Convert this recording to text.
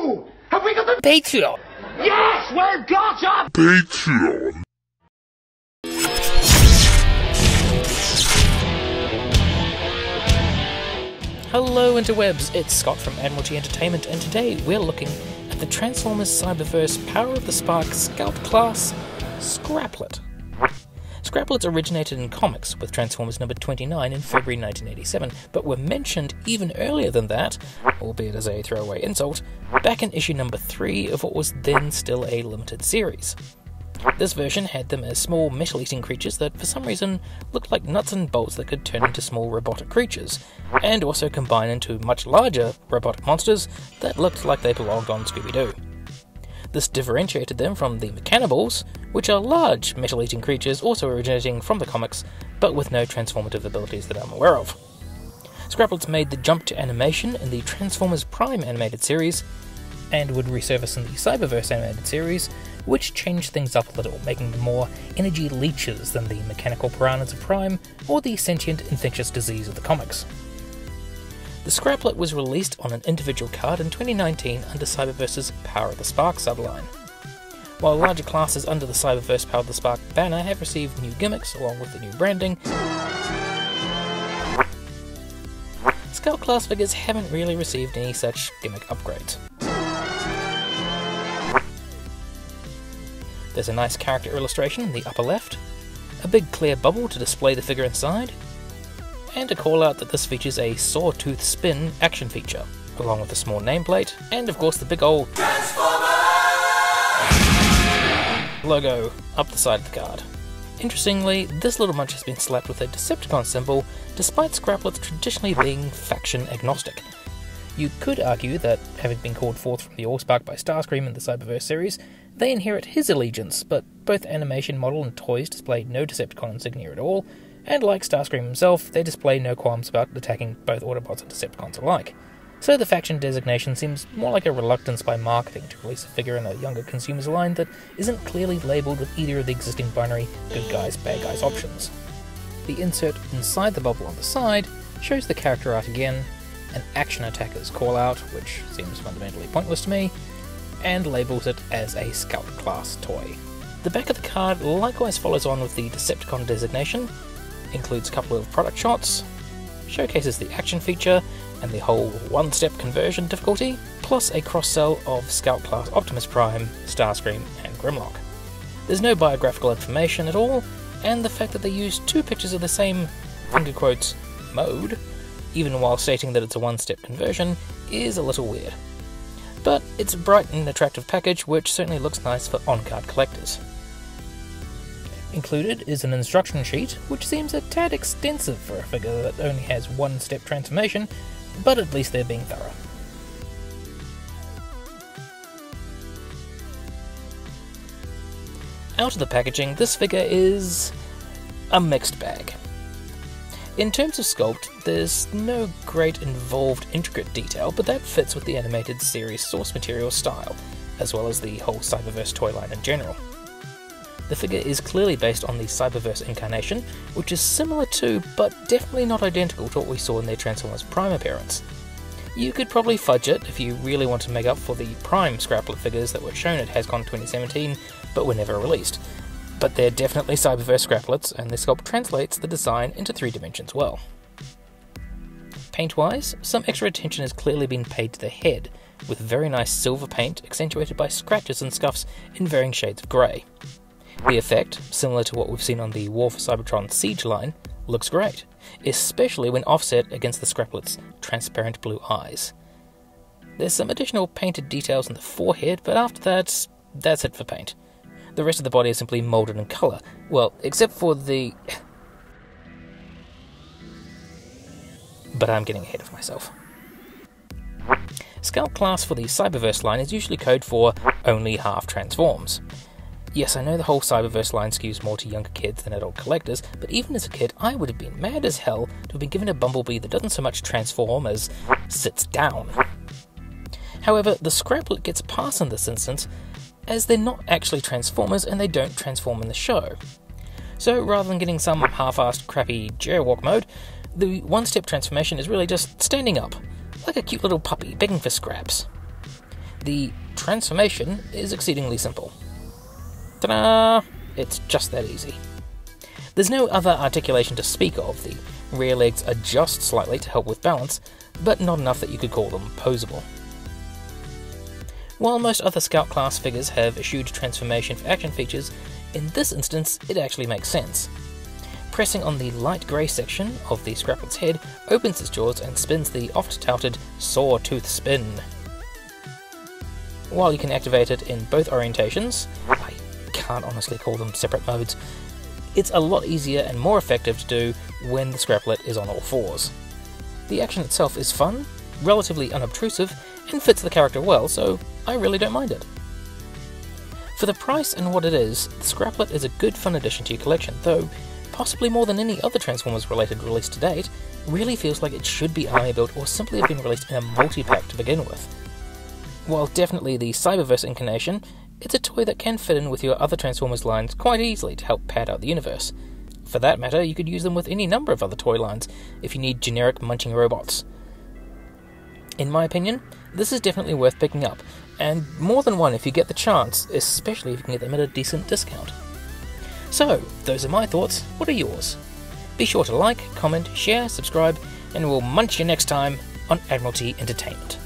Ooh! Have we got the Patreon? Yes! We've got a Patreon. Hello interwebs, it's Scott from Admiralty Entertainment, and today we're looking at the Transformers Cyberverse Power of the Spark Scout-class Scraplet. Scraplets originated in comics, with Transformers number 29 in February 1987, but were mentioned even earlier than that, albeit as a throwaway insult, back in issue number 3 of what was then still a limited series. This version had them as small metal-eating creatures that for some reason looked like nuts and bolts that could turn into small robotic creatures, and also combine into much larger robotic monsters that looked like they belonged on Scooby-Doo. This differentiated them from the Mechanibals, which are large metal-eating creatures also originating from the comics, but with no transformative abilities that I'm aware of. Scraplets made the jump to animation in the Transformers Prime animated series, and would resurface in the Cyberverse animated series, which changed things up a little, making them more energy leeches than the mechanical piranhas of Prime, or the sentient infectious disease of the comics. The Scraplet was released on an individual card in 2019 under Cyberverse's Power of the Spark subline. While larger classes under the Cyberverse Power of the Spark banner have received new gimmicks along with the new branding, Scout-class figures haven't really received any such gimmick upgrades. There's a nice character illustration in the upper left, a big clear bubble to display the figure inside, and a call out that this features a sawtooth spin action feature, along with a small nameplate, and of course the big old logo up the side of the card. Interestingly, this little munch has been slapped with a Decepticon symbol, despite Scraplets traditionally being faction agnostic. You could argue that, having been called forth from the Allspark by Starscream in the Cyberverse series, they inherit his allegiance, but both animation model and toys display no Decepticon insignia at all, and like Starscream himself, they display no qualms about attacking both Autobots and Decepticons alike. So the faction designation seems more like a reluctance by marketing to release a figure in a younger consumer's line that isn't clearly labelled with either of the existing binary good guys, bad guys options. The insert inside the bubble on the side shows the character art again, an action attacker's call-out, which seems fundamentally pointless to me, and labels it as a Scout-class toy. The back of the card likewise follows on with the Decepticon designation, includes a couple of product shots, showcases the action feature and the whole one-step conversion difficulty, plus a cross-sell of Scout-class Optimus Prime, Starscream and Grimlock. There's no biographical information at all, and the fact that they use two pictures of the same, finger quotes, mode, even while stating that it's a one-step conversion, is a little weird. But it's a bright and attractive package which certainly looks nice for on-card collectors. Included is an instruction sheet, which seems a tad extensive for a figure that only has one-step transformation, but at least they're being thorough. Out of the packaging, this figure is a mixed bag. In terms of sculpt, there's no great involved intricate detail, but that fits with the animated series source material style, as well as the whole Cyberverse toy line in general. The figure is clearly based on the Cyberverse incarnation, which is similar to, but definitely not identical to what we saw in their Transformers Prime appearance. You could probably fudge it if you really want to make up for the Prime Scraplet figures that were shown at HasCon 2017, but were never released. But they're definitely Cyberverse Scraplets, and the sculpt translates the design into 3 dimensions well. Paint-wise, some extra attention has clearly been paid to the head, with very nice silver paint accentuated by scratches and scuffs in varying shades of grey. The effect, similar to what we've seen on the War for Cybertron Siege line, looks great, especially when offset against the Scraplet's transparent blue eyes. There's some additional painted details on the forehead, but after that, that's it for paint. The rest of the body is simply moulded in colour, well, except for the... But I'm getting ahead of myself. Scout-class for the Cyberverse line is usually code for only half transforms. Yes, I know the whole Cyberverse line skews more to younger kids than adult collectors, but even as a kid, I would have been mad as hell to have been given a Bumblebee that doesn't so much transform as sits down. However, the Scraplet gets a pass in this instance, as they're not actually Transformers and they don't transform in the show. So rather than getting some half-assed crappy jaywalk mode, the one-step transformation is really just standing up, like a cute little puppy begging for scraps. The transformation is exceedingly simple. Ta-da! It's just that easy. There's no other articulation to speak of. The rear legs adjust slightly to help with balance, but not enough that you could call them posable. While most other Scout-class figures have eschewed transformation for action features, in this instance it actually makes sense. Pressing on the light grey section of the Scraplet's head opens its jaws and spins the oft-touted saw-tooth spin. While you can activate it in both orientations, I can't honestly call them separate modes, it's a lot easier and more effective to do when the Scraplet is on all fours. The action itself is fun, relatively unobtrusive, and fits the character well, so I really don't mind it. For the price and what it is, the Scraplet is a good fun addition to your collection, though possibly more than any other Transformers-related release to date, really feels like it should be army-built or simply have been released in a multi-pack to begin with. While definitely the Cyberverse incarnation, it's a toy that can fit in with your other Transformers lines quite easily to help pad out the universe. For that matter, you could use them with any number of other toy lines if you need generic munching robots. In my opinion, this is definitely worth picking up, and more than one if you get the chance, especially if you can get them at a decent discount. So, those are my thoughts. What are yours? Be sure to like, comment, share, subscribe, and we'll munch you next time on Admiralty Entertainment.